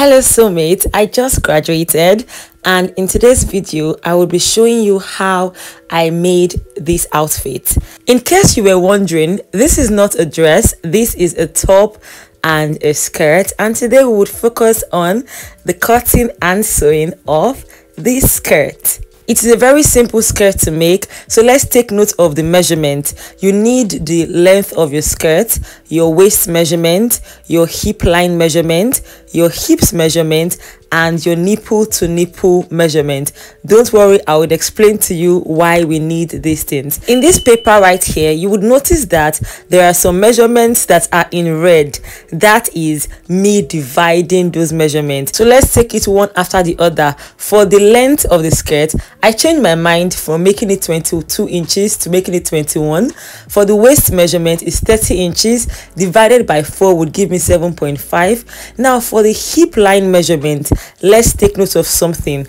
Hello Sewmates, I just graduated and in today's video I will be showing you how I made this outfit. In case you were wondering, this is not a dress, this is a top and a skirt, and today we would focus on the cutting and sewing of this skirt. It is a very simple skirt to make, so let's take note of the measurement. You need the length of your skirt, your waist measurement, your hip line measurement, your hips measurement, and your nipple to nipple measurement. Don't worry, I would explain to you why we need these things. In this paper right here, you would notice that there are some measurements that are in red. That is me dividing those measurements. So let's take it one after the other. For the length of the skirt, I changed my mind from making it 22 inches to making it 21. For the waist measurement is 30 inches divided by 4 would give me 7.5. Now for the hip line measurement, let's take note of something.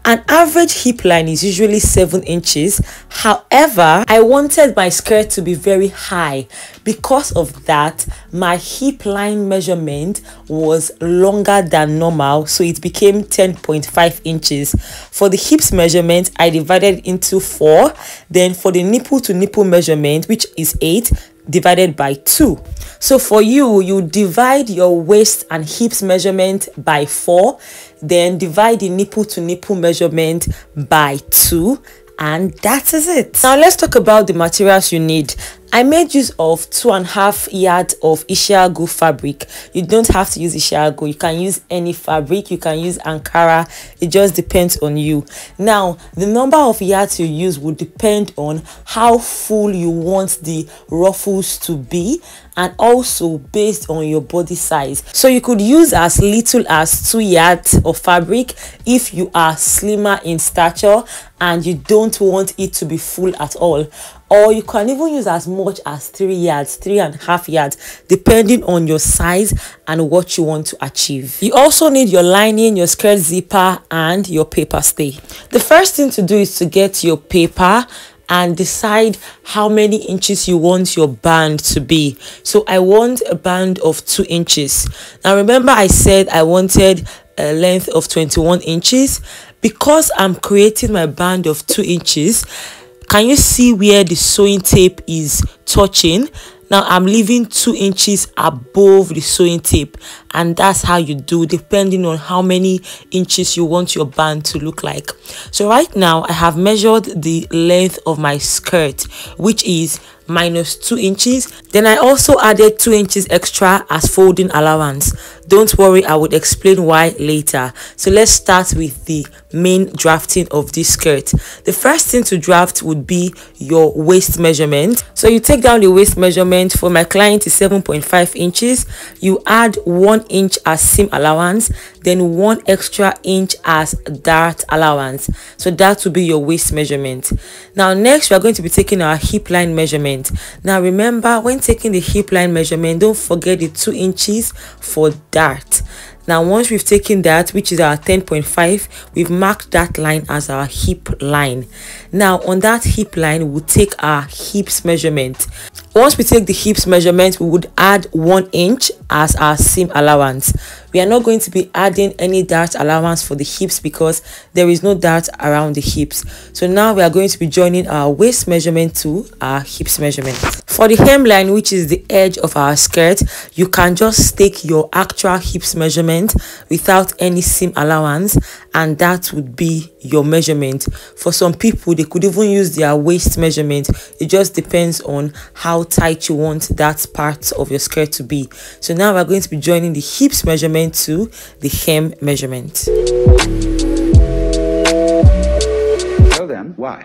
An average hip line is usually 7 inches. However, I wanted my skirt to be very high. Because of that, my hip line measurement was longer than normal, so it became 10.5 inches. For the hips measurement, I divided into 4. Then for the nipple to nipple measurement, which is 8, divided by 2. So for you divide your waist and hips measurement by 4, then divide the nipple to nipple measurement by 2, and that is it. Now let's talk about the materials you need. I made use of 2.5 yards of Ishiago fabric. You don't have to use Ishiago. You can use any fabric. You can use Ankara. It just depends on you. Now, the number of yards you use will depend on how full you want the ruffles to be, and also based on your body size. So you could use as little as 2 yards of fabric if you are slimmer in stature and you don't want it to be full at all. Or you can even use as much as 3 yards, 3.5 yards, depending on your size and what you want to achieve. You also need your lining, your skirt zipper, and your paper stay. The first thing to do is to get your paper and decide how many inches you want your band to be. So I want a band of 2 inches. Now remember I said I wanted a length of 21 inches. Because I'm creating my band of 2 inches, can you see where the sewing tape is touching? Now I'm leaving 2 inches above the sewing tape, and that's how you do depending on how many inches you want your band to look like. So right now I have measured the length of my skirt, which is -2 inches. Then I also added 2 inches extra as folding allowance. Don't worry, I would explain why later. So let's start with the main drafting of this skirt. The first thing to draft would be your waist measurement. So you take down the waist measurement. For my client is 7.5 inches. You add 1 inch as seam allowance, then 1 extra inch as dart allowance. So that will be your waist measurement. Now next we are going to be taking our hip line measurement. Now remember, when taking the hip line measurement, don't forget the 2 inches for dart. Now once we've taken that, which is our 10.5, we've marked that line as our hip line. Now on that hip line, we'll take our hips measurement. Once we take the hips measurement, we would add 1 inch as our seam allowance. We are not going to be adding any dart allowance for the hips because there is no dart around the hips. So now we are going to be joining our waist measurement to our hips measurement. For the hemline, which is the edge of our skirt, you can just take your actual hips measurement without any seam allowance, and that would be your measurement. For some people, they could even use their waist measurement. It just depends on how tight you want that part of your skirt to be. So now we're going to be joining the hips measurement to the hem measurement. So then, why?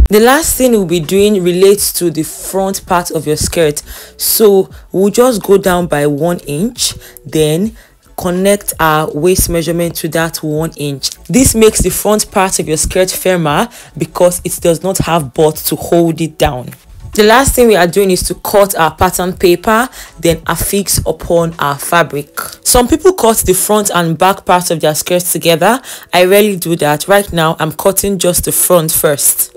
The last thing we'll be doing relates to the front part of your skirt. So we'll just go down by 1 inch, then connect our waist measurement to that 1 inch. This makes the front part of your skirt firmer because it does not have butt to hold it down. The last thing we are doing is to cut our pattern paper, then affix upon our fabric. Some people cut the front and back parts of their skirts together. I rarely do that. Right now, I'm cutting just the front first.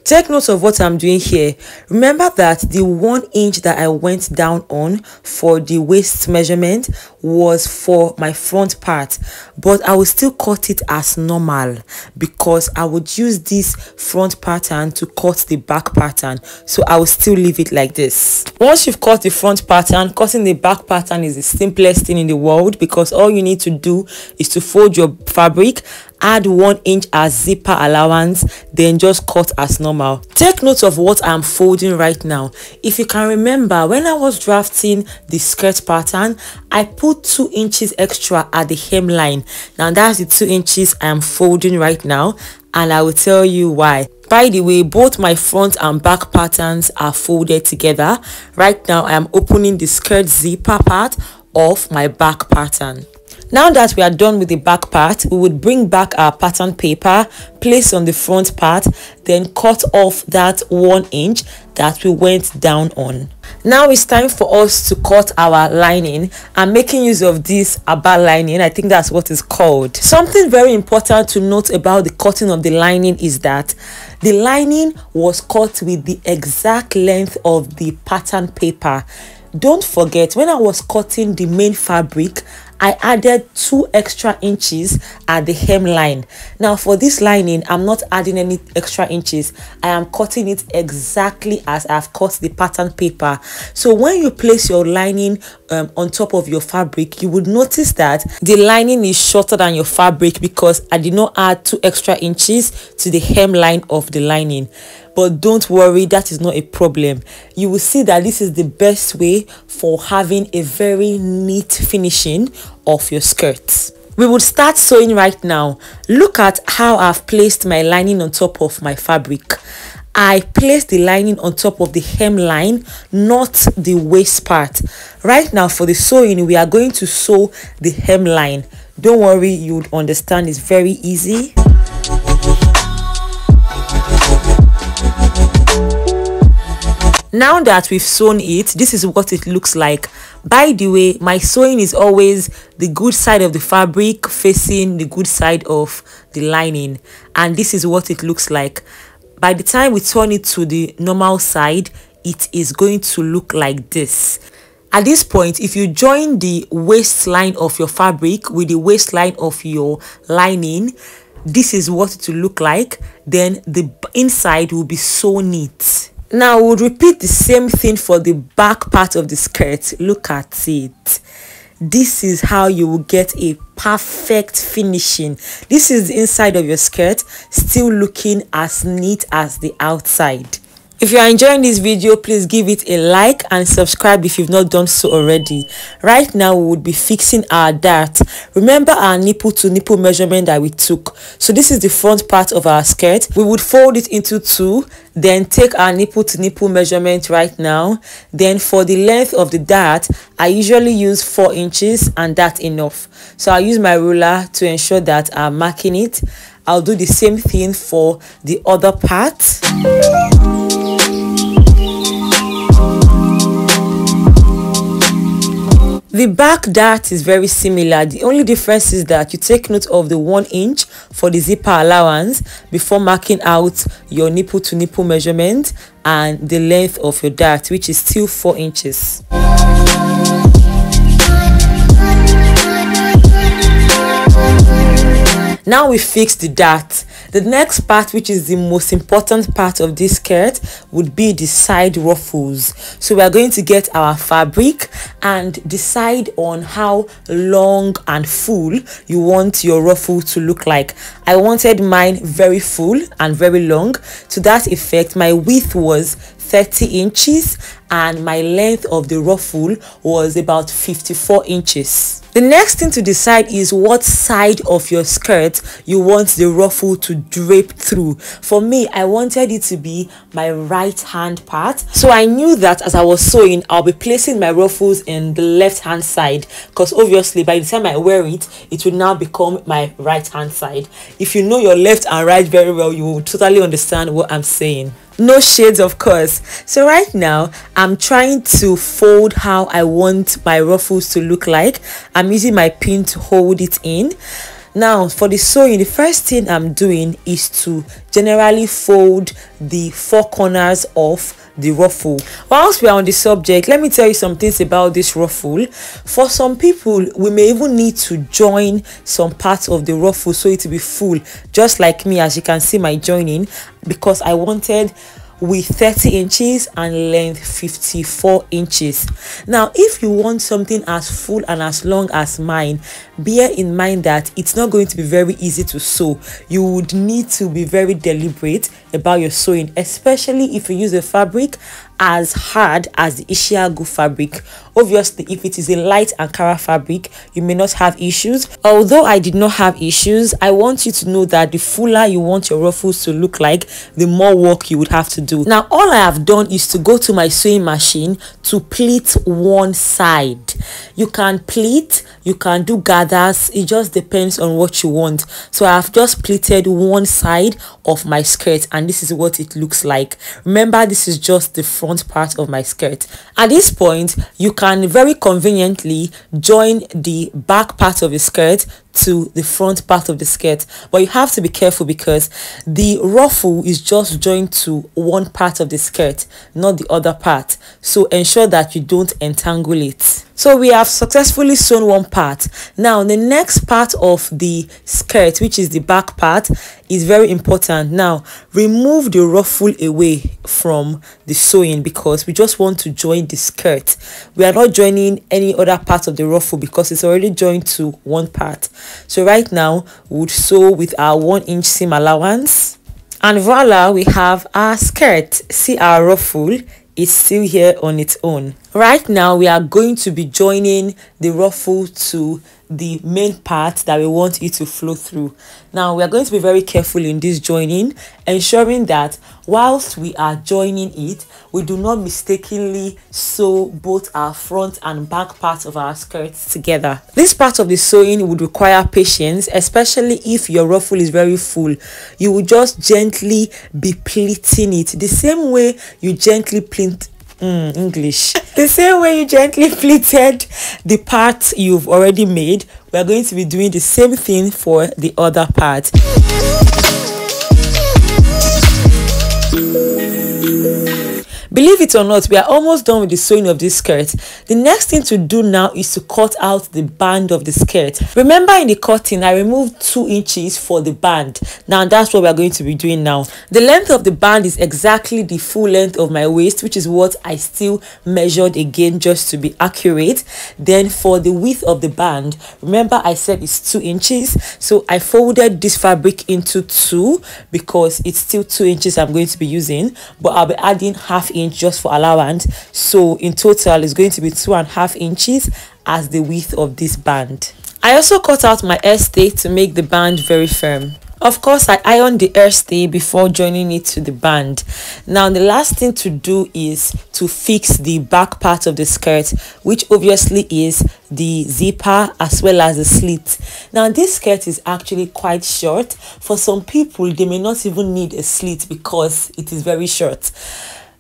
Take note of what I'm doing here. Remember that the 1 inch that I went down on for the waist measurement was for my front part, but I will still cut it as normal because I would use this front pattern to cut the back pattern. So I will still leave it like this. Once you've cut the front pattern, cutting the back pattern is the simplest thing in the world, because all you need to do is to fold your fabric, add 1 inch as zipper allowance, then just cut as normal. Take note of what I'm folding right now. If you can remember, when I was drafting the skirt pattern, I put 2 inches extra at the hemline. Now that's the 2 inches I am folding right now, and I will tell you why. By the way, both my front and back patterns are folded together. Right now I am opening the skirt zipper part of my back pattern. Now that we are done with the back part, we would bring back our pattern paper, place on the front part, then cut off that 1 inch that we went down on. Now it's time for us to cut our lining. I'm making use of this Adaz lining. I think that's what it's called. Something very important to note about the cutting of the lining is that the lining was cut with the exact length of the pattern paper. Don't forget, when I was cutting the main fabric, I added 2 extra inches at the hemline. Now for this lining, I'm not adding any extra inches. I am cutting it exactly as I've cut the pattern paper. So when you place your lining on top of your fabric, you would notice that the lining is shorter than your fabric because I did not add 2 extra inches to the hemline of the lining. But don't worry, that is not a problem. You will see that this is the best way for having a very neat finishing of your skirts. We would start sewing right now. Look at how I've placed my lining on top of my fabric. I placed the lining on top of the hemline, not the waist part. Right now for the sewing, we are going to sew the hemline. Don't worry, you would understand, it's very easy. Now that we've sewn it, this is what it looks like. By the way, my sewing is always the good side of the fabric facing the good side of the lining, and this is what it looks like. By the time we turn it to the normal side, it is going to look like this. At this point, if you join the waistline of your fabric with the waistline of your lining, this is what it will look like. Then the inside will be so neat. Now we'll repeat the same thing for the back part of the skirt. Look at it. This is how you will get a perfect finishing. This is the inside of your skirt, still looking as neat as the outside. If you are enjoying this video, please give it a like and subscribe if you've not done so already. Right now, we would be fixing our dart. Remember our nipple to nipple measurement that we took. So this is the front part of our skirt. We would fold it into 2, then take our nipple to nipple measurement right now. Then for the length of the dart, I usually use 4 inches, and that's enough. So I use my ruler to ensure that I'm marking it. I'll do the same thing for the other part. The back dart is very similar. The only difference is that you take note of the 1 inch for the zipper allowance before marking out your nipple to nipple measurement and the length of your dart, which is still 4 inches. Now we fix the dart. The next part, which is the most important part of this skirt, would be the side ruffles. So we are going to get our fabric and decide on how long and full you want your ruffle to look like. I wanted mine very full and very long. To that effect, my width was 30 inches and my length of the ruffle was about 54 inches. The next thing to decide is what side of your skirt you want the ruffle to drape through. For me, I wanted it to be my right hand part. So I knew that as I was sewing, I'll be placing my ruffles in the left hand side, because obviously by the time I wear it, it will now become my right hand side. If you know your left and right very well, you will totally understand what I'm saying. No shades, of course. So right now I'm trying to fold how I want my ruffles to look like. I'm using my pin to hold it in. Now for the sewing, the first thing I'm doing is to generally fold the 4 corners of the ruffle. Whilst we are on the subject, let me tell you some things about this ruffle. For some people, we may even need to join some parts of the ruffle so it will be full, just like me, as you can see my joining, because I wanted with 30 inches and length 54 inches. Now if you want something as full and as long as mine, bear in mind that it's not going to be very easy to sew. You would need to be very deliberate about your sewing, especially if you use a fabric as hard as the Ishiagu fabric. Obviously, if it is a light Ankara fabric, you may not have issues. Although I did not have issues, I want you to know that the fuller you want your ruffles to look like, the more work you would have to do. Now all I have done is to go to my sewing machine to pleat one side. You can pleat, you can do gathers, it just depends on what you want. So I have just pleated one side of my skirt, and this is what it looks like. Remember, this is just the front part of my skirt. At this point, you can very conveniently join the back part of the skirt to the front part of the skirt, but you have to be careful because the ruffle is just joined to one part of the skirt, not the other part, so ensure that you don't entangle it. So we have successfully sewn one part. Now the next part of the skirt, which is the back part, is very important. Now remove the ruffle away from the sewing because we just want to join the skirt. We are not joining any other part of the ruffle because it's already joined to one part. So right now we would sew with our 1-inch seam allowance, and voila, we have our skirt. See, our ruffle is still here on its own. Right now we are going to be joining the ruffle to the main part that we want it to flow through. Now we are going to be very careful in this joining, ensuring that whilst we are joining it, we do not mistakenly sew both our front and back parts of our skirts together. This part of the sewing would require patience, especially if your ruffle is very full. You will just gently be pleating it the same way you gently pleat the same way you gently pleated the part you've already made. We are going to be doing the same thing for the other part. Believe it or not, we are almost done with the sewing of this skirt. The next thing to do now is to cut out the band of the skirt. Remember, in the cutting I removed 2 inches for the band. Now that's what we are going to be doing now. The length of the band is exactly the full length of my waist, which is what I still measured again just to be accurate. Then for the width of the band, remember I said it's 2 inches, so I folded this fabric into 2 because it's still 2 inches I'm going to be using, but I'll be adding ½ inch just for allowance, so in total it's going to be 2.5 inches as the width of this band. I also cut out my hair stay to make the band very firm. Of course, I ironed the hair stay before joining it to the band. Now the last thing to do is to fix the back part of the skirt, which obviously is the zipper as well as the slit. Now this skirt is actually quite short. For some people, they may not even need a slit because it is very short.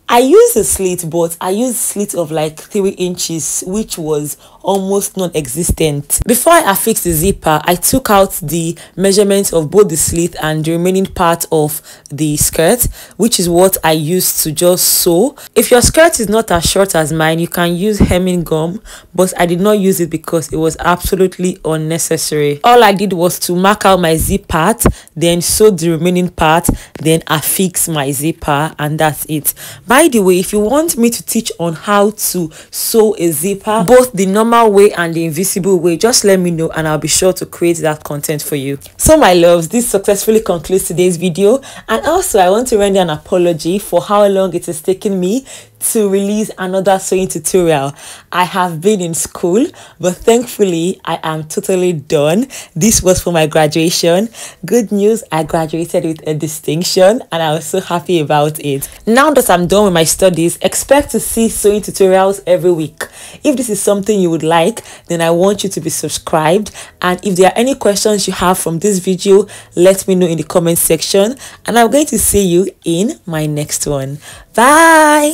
I used a slit, but I used a slit of like 3 inches, which was almost non-existent. Before I affixed the zipper, I took out the measurements of both the slit and the remaining part of the skirt, which is what I used to just sew. If your skirt is not as short as mine, you can use hemming gum, but I did not use it because it was absolutely unnecessary. All I did was to mark out my zip part, then sew the remaining part, then affix my zipper, and that's it. By the way, if you want me to teach on how to sew a zipper, both the normal way and the invisible way, just let me know and I'll be sure to create that content for you. So my loves, this successfully concludes today's video, and also I want to render an apology for how long it has taken me to release another sewing tutorial. I have been in school, but thankfully I am totally done. This was for my graduation. Good news, I graduated with a distinction and I was so happy about it. Now that I'm done with my studies, expect to see sewing tutorials every week. If this is something you would like, then I want you to be subscribed, and if there are any questions you have from this video, let me know in the comment section, and I'm going to see you in my next one. Bye.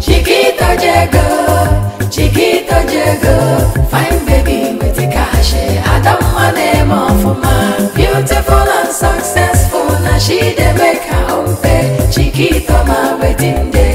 Chiquito llegó, fine baby with the cash. Adamma name of ma, beautiful and successful. Now she dey make her own pay. Chiquito my wedding day.